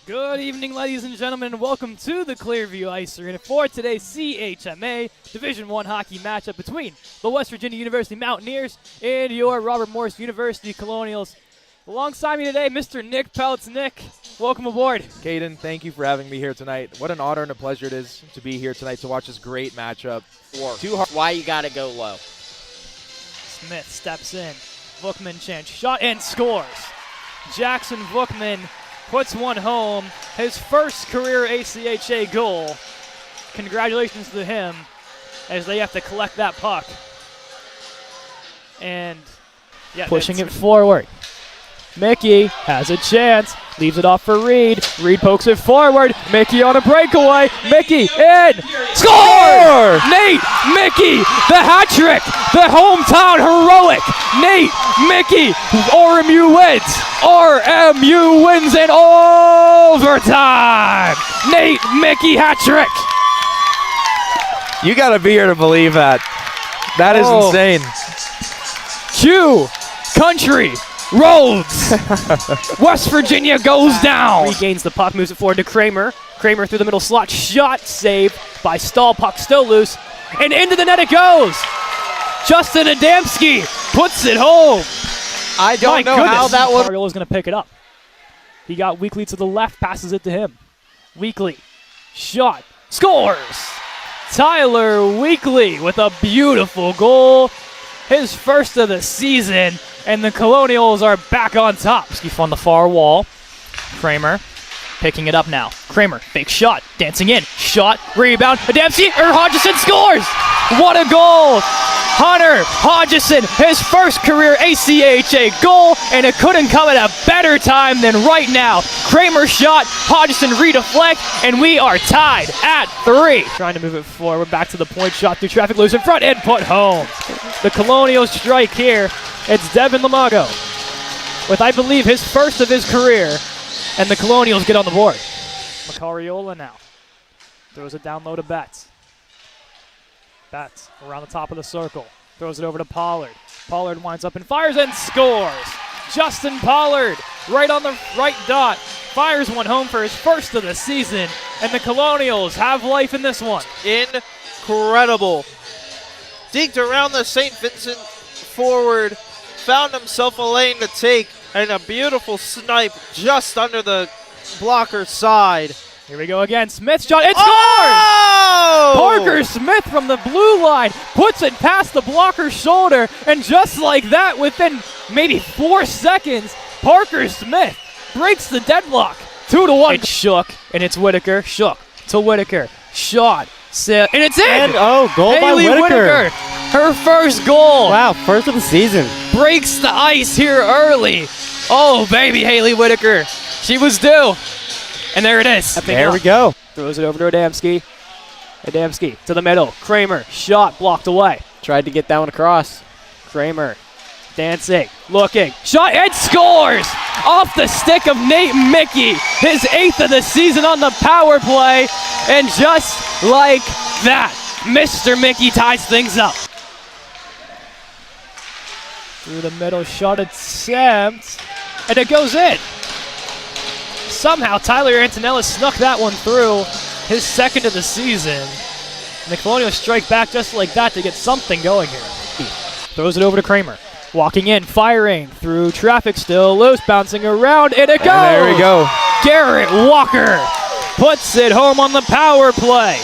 Good evening, ladies and gentlemen, and welcome to the Clearview Ice Arena for today's CHMA Division I hockey matchup between the West Virginia University Mountaineers and your Robert Morris University Colonials. Alongside me today, Mr. Nick Peltz. Nick, welcome aboard. Caden, thank you for having me here tonight. What an honor and a pleasure it is to be here tonight to watch this great matchup. Why you gotta go low? Smith steps in. Bookman chance shot and scores. Jackson Bookman puts one home, his first career ACHA goal. Congratulations to him as they have to collect that puck. And pushing it forward. Mickey has a chance, leaves it off for Reed. Reed pokes it forward. Mickey on a breakaway. Mickey in. Score! Nate Mickey, the hat trick, the hometown heroic. Nate Mickey, RMU wins. RMU wins in overtime. Nate Mickey hat trick. You gotta be here to believe that. That is insane. Q Country Roads. West Virginia goes down. Regains the puck, moves it forward to Kramer. Kramer through the middle slot. Shot saved by Stahl. Puck still loose. And into the net it goes. Justin Adamski puts it home. I don't know how that was. Ariel is going to pick it up. He got Weekly to the left, passes it to him. Weekly. Shot. Scores. Tyler Weekly with a beautiful goal. His first of the season. And the Colonials are back on top. Skiff on the far wall. Kramer picking it up now. Kramer, fake shot, dancing in. Shot, rebound, Adamski, Hodgson scores! What a goal! Hunter Hodgson, his first career ACHA goal, and it couldn't come at a better time than right now. Kramer shot, Hodgson redeflect, and we are tied at 3. Trying to move it forward, back to the point, shot through traffic, loose in front, and put home. The Colonials strike here. It's Devin Lamago with, I believe, his first of his career, and the Colonials get on the board. Macariola now throws it down low to Betts. Betts around the top of the circle, throws it over to Pollard. Pollard winds up and fires and scores. Justin Pollard right on the right dot, fires one home for his first of the season, and the Colonials have life in this one. Incredible. Digged around the St. Vincent forward, found himself a lane to take, and a beautiful snipe just under the blocker's side. Here we go again. Smith shot. It scores! Oh! Parker Smith from the blue line puts it past the blocker's shoulder, and just like that, within maybe 4 seconds, Parker Smith breaks the deadlock. 2-1. It's Shook, and it's Whitaker. Shook to Whitaker. Shot. And it's in! And goal Haley by Whitaker. Her first goal. Wow, first of the season. Breaks the ice here early. Oh, baby, Haley Whitaker. She was due. And there it is. There we go. Throws it over to Adamski. Adamski to the middle. Kramer. Shot blocked away. Tried to get that one across. Kramer. Dancing. Looking. Shot and scores! Off the stick of Nate Mickey. His 8th of the season on the power play. And just like that, Mr. Mickey ties things up. Through the middle. Shot attempt. And it goes in. Somehow Tyler Antonella snuck that one through, his 2nd of the season. And the Colonials strike back just like that to get something going here. Throws it over to Kramer. Walking in, firing through traffic, still loose, bouncing around, and it goes! And there we go. Garrett Walker puts it home on the power play.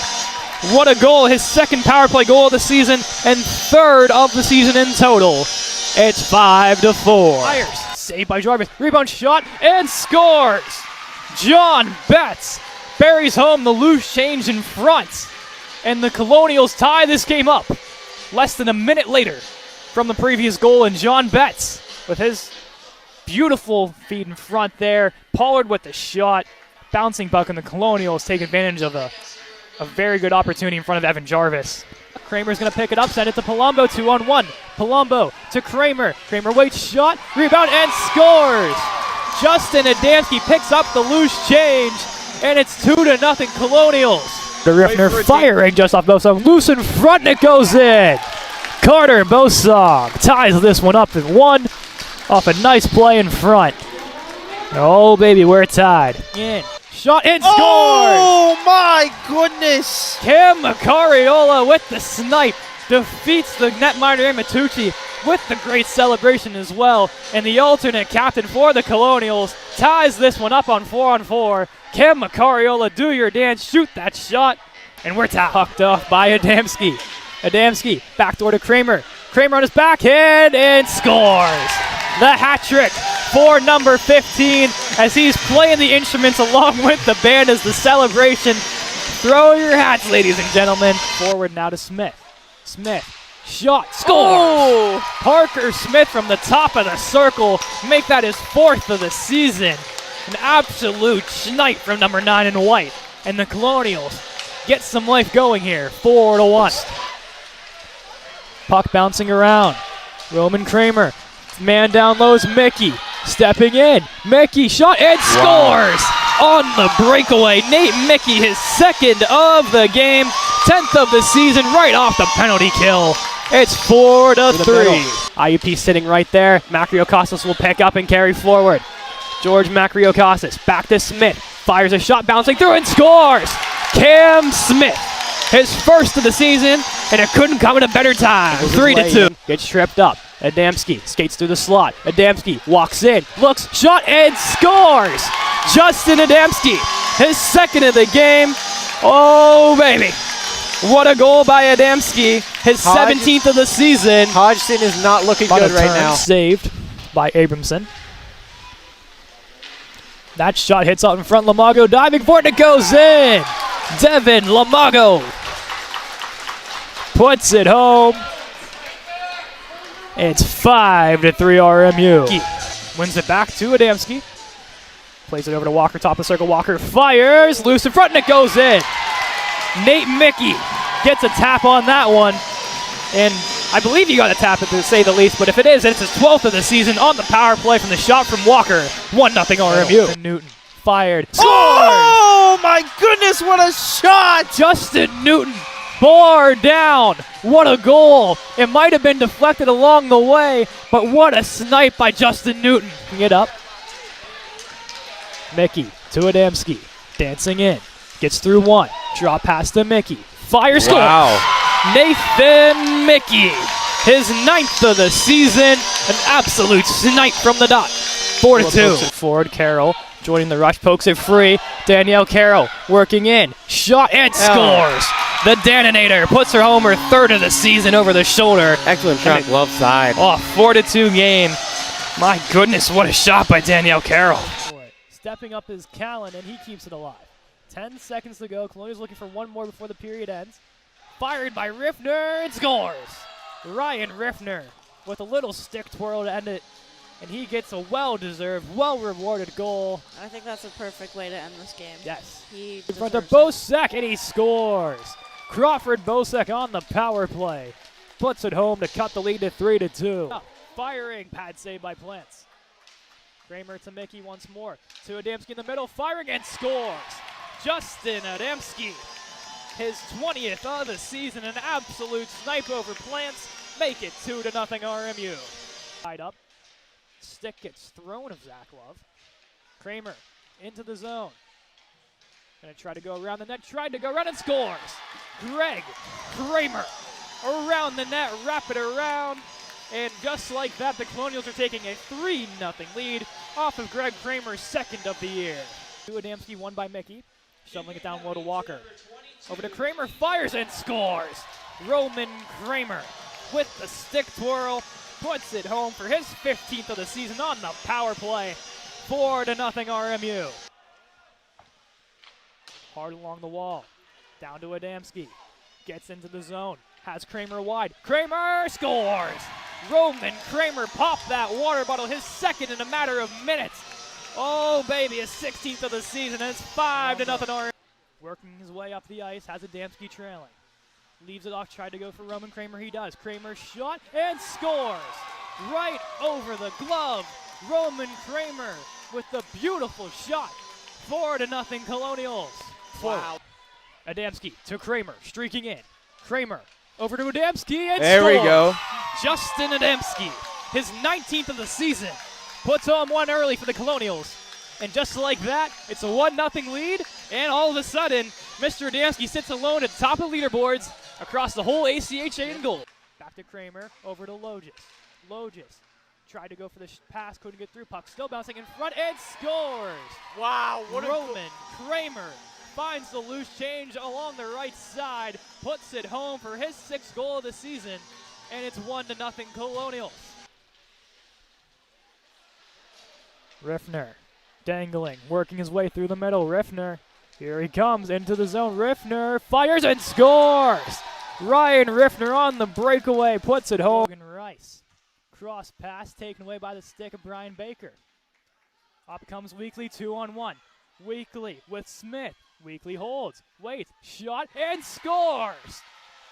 What a goal, his 2nd power play goal of the season and 3rd of the season in total. It's 5-4. Fires, saved by Jarvis, rebound shot, and scores! John Betts buries home the loose change in front, and the Colonials tie this game up less than a minute later from the previous goal, and John Betts with his beautiful feed in front there. Pollard with the shot, bouncing puck, and the Colonials take advantage of a very good opportunity in front of Evan Jarvis. Kramer's going to pick it up, send it to Palumbo, 2-on-1. Palumbo to Kramer. Kramer waits, shot, rebound, and scores! Justin Adamski picks up the loose change, and it's 2-0 Colonials. The Riffner firing just off Bosong. Loose in front, and it goes in. Carter Bosong ties this one up in 1 off a nice play in front. Oh, baby, we're tied. In. Shot and scores! Oh, my goodness. Cam Macariola with the snipe defeats the netminder Matucci with the great celebration as well. And the alternate captain for the Colonials ties this one up on 4-on-4. Cam Macariola, do your dance, shoot that shot. And we're tucked off by Adamski. Adamski, backdoor to Kramer. Kramer on his backhand and scores. The hat trick for number 15 as he's playing the instruments along with the band as the celebration. Throw your hats, ladies and gentlemen. Forward now to Smith. Smith, shot, score! Oh. Parker Smith from the top of the circle, make that his 4th of the season. An absolute snipe from number 9 in white. And the Colonials get some life going here, 4-1. Puck bouncing around. Roman Kramer, man down low is Mickey. Stepping in, Mickey shot and scores on the breakaway. Nate Mickey, his 2nd of the game, 10th of the season, right off the penalty kill. It's 4-3. IUP sitting right there. Macriocasas will pick up and carry forward. George Macriocasas back to Smith. Fires a shot, bouncing through and scores. Cam Smith, his 1st of the season, and it couldn't come at a better time. 3-2. Gets tripped up. Adamski skates through the slot. Adamski walks in, looks, shot, and scores! Justin Adamski, his 2nd of the game. Oh, baby. What a goal by Adamski, his 17th of the season. Hodgson is not looking good right now. Saved by Abramson. That shot hits out in front. Lamago diving for it, and it goes in. Devin Lamago puts it home. It's 5-3 RMU. Wins it back to Adamski. Plays it over to Walker, top of the circle. Walker fires, loose in front, and it goes in. Nate Mickey gets a tap on that one. And I believe you got a tap, to say the least, but if it is, it's his 12th of the season on the power play from the shot from Walker. 1-0 RMU. Newton fired. Scores! Oh, my goodness, what a shot! Justin Newton, bar down. What a goal. It might have been deflected along the way, but what a snipe by Justin Newton. Get up. Mickey to Adamski. Dancing in. Gets through one. Drop pass to Mickey. Fire, score. Wow. Nathan Mickey, his 9th of the season. An absolute snipe from the dot. 4-2. Forward, Carroll joining the rush, pokes it free. Danielle Carroll working in. Shot and scores. The Daninator puts her home, her 3rd of the season over the shoulder. Excellent shot, left side. Oh, 4-2 game. My goodness, what a shot by Danielle Carroll. Stepping up his Callan, and he keeps it alive. 10 seconds to go. Colonial's looking for one more before the period ends. Fired by Riffner and scores. Ryan Riffner with a little stick twirl to end it. And he gets a well-deserved, well-rewarded goal. I think that's a perfect way to end this game. Yes. He In front of deserves it. Bosek, and he scores. Crawford Bosek on the power play. Puts it home to cut the lead to 3-2. Firing, pad save by Plants. Kramer to Mickey once more. To Adamski in the middle, firing and scores. Justin Adamski, his 20th of the season, an absolute snipe over Plants. Make it 2-0 RMU. Tied up. Stick gets thrown of Zach Love. Kramer into the zone. Gonna try to go around the net, tried to go around and scores. Greg Kramer around the net, wrap it around. And just like that, the Colonials are taking a 3-0 lead off of Greg Kramer's 2nd of the year. To Adamski, won by Mickey. Shoveling it down low to Walker. Over to Kramer, fires and scores. Roman Kramer with the stick twirl puts it home for his 15th of the season on the power play. 4-0 RMU. Hard along the wall. Down to Adamski. Gets into the zone. Has Kramer wide. Kramer scores! Roman Kramer popped that water bottle, his 2nd in a matter of minutes. Oh, baby, his 16th of the season, and it's 5-0 RMU. Working his way up the ice, has Adamski trailing. Leaves it off, tried to go for Roman Kramer, he does. Kramer shot and scores! Right over the glove, Roman Kramer with the beautiful shot. 4-0 Colonials. Wow. Adamski to Kramer, streaking in. Kramer over to Adamski and There scores. we go. Justin Adamski, his 19th of the season, puts home one early for the Colonials. And just like that, it's a 1-0 lead. And all of a sudden, Mr. Adamski sits alone at the top of the leaderboards across the whole ACHA in gold. Back to Kramer, over to Logis. Logis tried to go for the pass, couldn't get through. Puck still bouncing in front and scores. Wow, Roman Kramer finds the loose change along the right side, puts it home for his 6th goal of the season, and it's 1-0 Colonials. Riffner dangling, working his way through the middle. Riffner, here he comes into the zone. Riffner fires and scores. Ryan Riffner on the breakaway, puts it home. Rice, cross pass taken away by the stick of Brian Baker. Up comes Weekly, 2-on-1. Weekly with Smith. Weekly holds, waits, shot, and scores!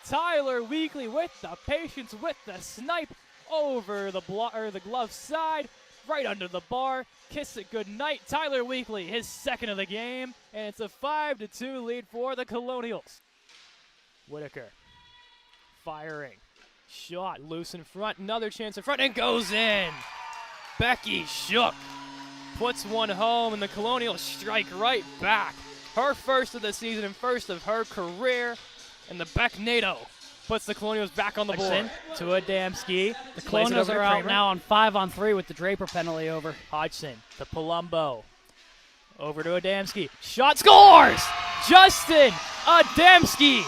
Tyler Weekly with the patience, with the snipe over the the glove side, right under the bar. Kiss it goodnight. Tyler Weekly, his 2nd of the game, and it's a 5-2 lead for the Colonials. Whitaker firing, shot loose in front, another chance in front, and goes in. Becky Shook puts one home, and the Colonials strike right back. Her 1st of the season and 1st of her career, and the Beck NATO puts the Colonials back on the board. To Adamski. The Colonials are out now on 5-on-3 with the Draper penalty over. Hodgson to Palumbo. Over to Adamski. Shot, scores! Justin Adamski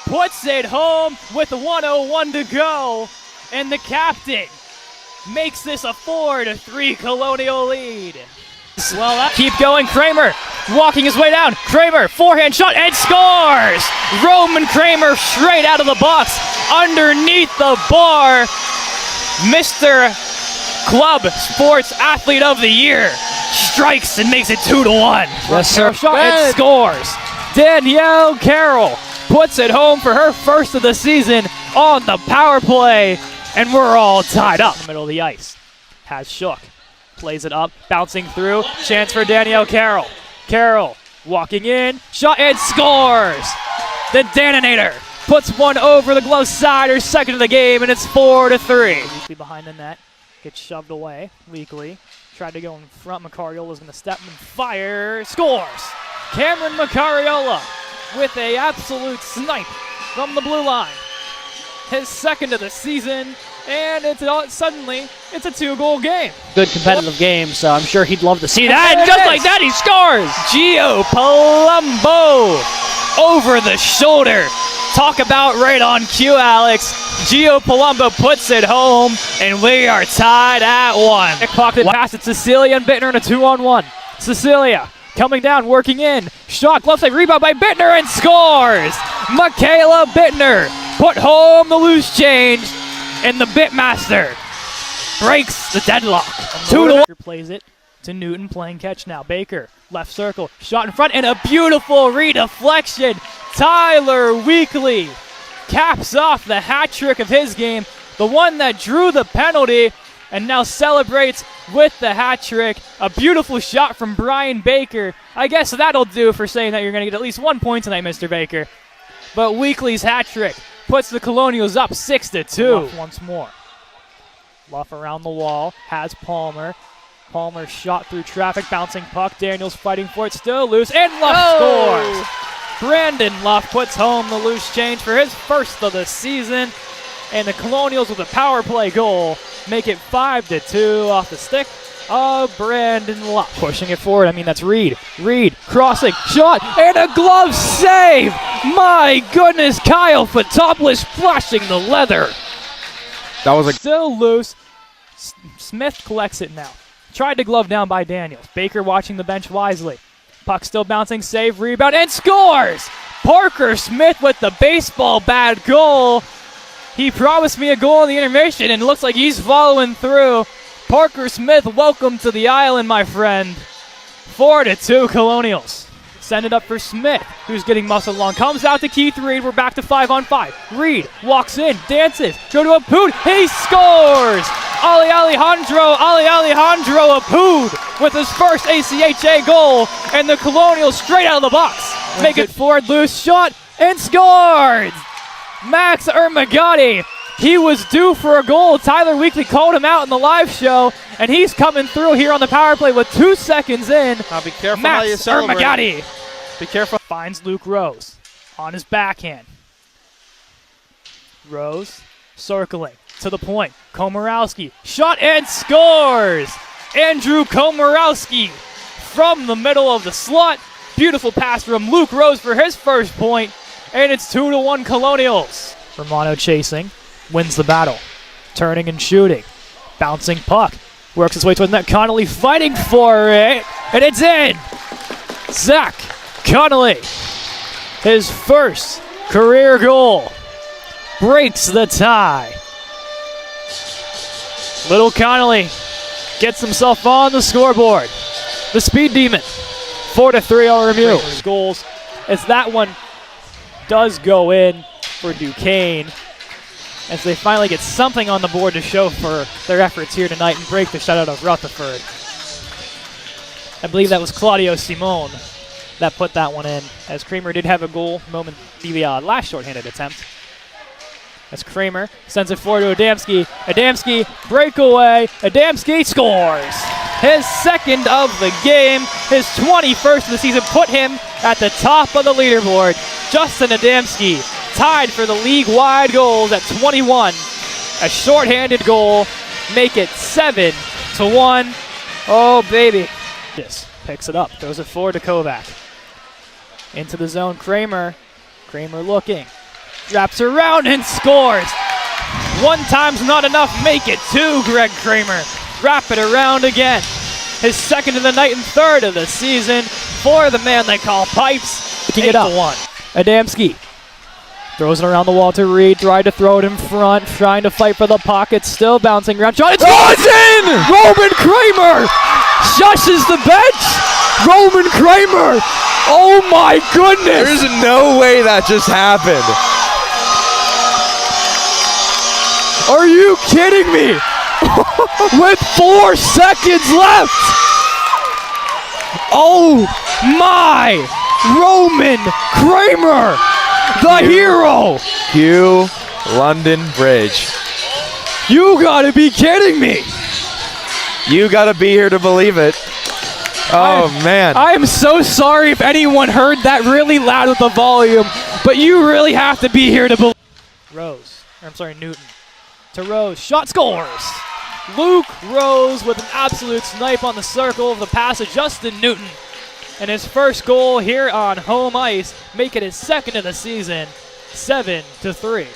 puts it home with 1:01 to go, and the captain makes this a 4-3 Colonial lead. Well, keep going. Kramer walking his way down. Kramer, forehand shot, and scores! Roman Kramer straight out of the box, underneath the bar. Mr. Club Sports Athlete of the Year strikes and makes it 2-1. Yes, sir. Shot and scores. Danielle Carroll puts it home for her 1st of the season on the power play, and we're all tied up. In the middle of the ice. Has Shook. Plays it up, bouncing through. Chance for Danielle Carroll. Carroll walking in, shot and scores! The Daninator puts one over the glove side, her 2nd of the game, and it's 4-3. Weekly behind the net, gets shoved away. Weekly tried to go in front. Macariola's going to step and fire. Scores! Cameron Macariola with a absolute snipe from the blue line. His 2nd of the season. And suddenly, it's a 2-goal game. Good competitive game, so I'm sure he'd love to see that. And just like that, he scores! Gio Palumbo over the shoulder. Talk about right on cue, Alex. Gio Palumbo puts it home, and we are tied at 1. Pocket pass to Cecilia and Bittner in a 2-on-1. Cecilia coming down, working in. Shot, glove save, rebound by Bittner, and scores! Michaela Bittner put home the loose change. And the Bitmaster breaks the deadlock. 2-1. Plays it to Newton, playing catch now. Baker, left circle, shot in front, and a beautiful redeflection. Tyler Weekly caps off the hat trick of his game, the one that drew the penalty, and now celebrates with the hat trick. A beautiful shot from Brian Baker. I guess that'll do for saying that you're going to get at least 1 point tonight, Mr. Baker. But Weekly's hat trick puts the Colonials up 6-2. Luff once more. Luff around the wall, has Palmer. Palmer shot through traffic, bouncing puck. Daniels fighting for it, still loose, and Luff scores! Brandon Luff puts home the loose change for his 1st of the season, and the Colonials with a power play goal make it 5-2 off the stick of Brandon Luff. Pushing it forward, that's Reed. Reed crossing, shot, and a glove save! My goodness, Kyle Fotopoulos splashing the leather. That was Still loose. Smith collects it now. Tried to glove down by Daniels. Baker watching the bench wisely. Puck still bouncing, save, rebound, and scores! Parker Smith with the baseball bat goal. He promised me a goal in the intermission, and looks like he's following through. Parker Smith, welcome to the island, my friend. 4-2 Colonials. Send it up for Smith, who's getting muscled along. Comes out to Keith Reed. We're back to 5-on-5. Reed walks in, dances, go to Apud. He scores! Ali Alejandro Apud with his 1st ACHA goal, and the Colonials straight out of the box. Make it forward, loose shot, and scored! Max Ermagati He was due for a goal. Tyler Weekly called him out in the live show, and he's coming through here on the power play with 2 seconds in. Now be careful how you Max celebrate. Ermagati Be careful. finds Luke Rose on his backhand. Rose circling to the point. Komorowski shot and scores! Andrew Komorowski from the middle of the slot. Beautiful pass from Luke Rose for his first point, and it's 2-1 Colonials. Romano chasing, wins the battle, turning and shooting, bouncing puck, works his way towards net. Connolly fighting for it, and it's in! Zach Connolly, his first career goal, breaks the tie. Little Connolly gets himself on the scoreboard. The Speed Demon, 4-3 RMU. Goals as that one does go in for Duquesne, as they finally get something on the board to show for their efforts here tonight and break the shutout of Rutherford. I believe that was Claudio Simone that put that one in, as Kramer did have a goal moment the last shorthanded attempt. As Kramer sends it forward to Adamski. Adamski, breakaway. Adamski scores! His second of the game, his 21st of the season, put him at the top of the leaderboard. Justin Adamski tied for the league-wide goals at 21. A shorthanded goal, make it 7-1. Oh, baby. This picks it up, throws it forward to Kovac. Into the zone, Kramer. Kramer looking. Wraps around and scores. One time's not enough. Make it 2, Greg Kramer. Wrap it around again. His second of the night and third of the season for the man they call Pipes. Picking it up. 8-1. Adamski throws it around the wall to Reed. Tried to throw it in front. Trying to fight for the pocket. Still bouncing around. Shot. It's in! Roman Kramer shushes the bench. Roman Kramer. Oh my goodness. There's no way that just happened. Are you kidding me? With 4 seconds left! Oh my! Roman Kramer! The hero! Hugh London Bridge. You gotta be kidding me! You gotta be here to believe it. Oh, man. I am so sorry if anyone heard that really loud with the volume, but you really have to be here to believe. Newton. To Rose, shot, scores! Luke Rose with an absolute snipe on the circle of the pass of Justin Newton. And his first goal here on home ice, make it his second of the season, 7-3.